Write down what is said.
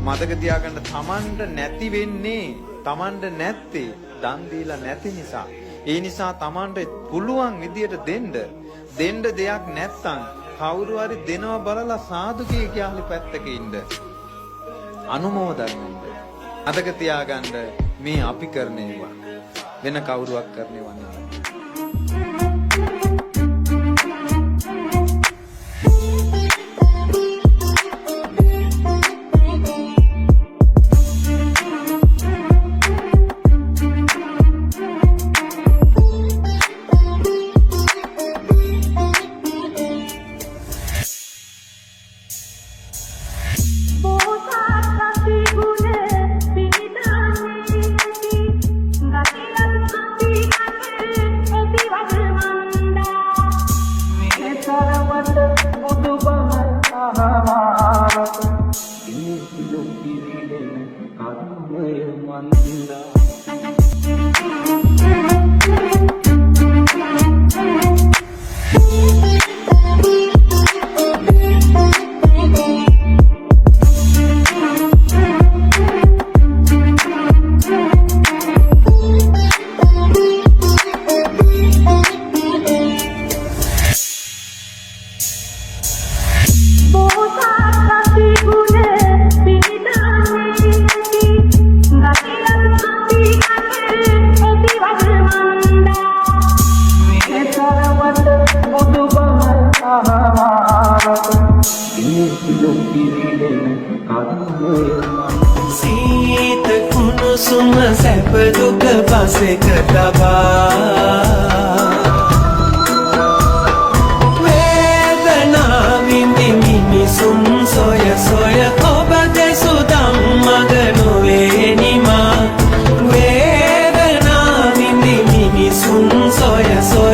මතක තියාගන්න තමන්ට නැති වෙන්නේ තමන්ට නැත්තේ දන් දීලා නැති නිසා. ඒ නිසා තමන්ට පුළුවන් විදියට දෙන්න දෙයක් නැත්තම් කවුරු හරි දෙනවා බලලා සාදු කියලා පැත්තක ඉන්න. අනුමෝදන් වෙන්න. මතක තියාගන්න මේ අපි කරන ඒවා වෙන කවුරුවක් කරන ඒවා නෙවෙයි. සීත කුණුසුම සැප දුක පසෙක තබා වේදනාවින් මිනිසුන් සොය සොය ඔබ දෙසු ධම්මග නොවේ නිමා වේදනාවින් මිනිසුන් සොය සොය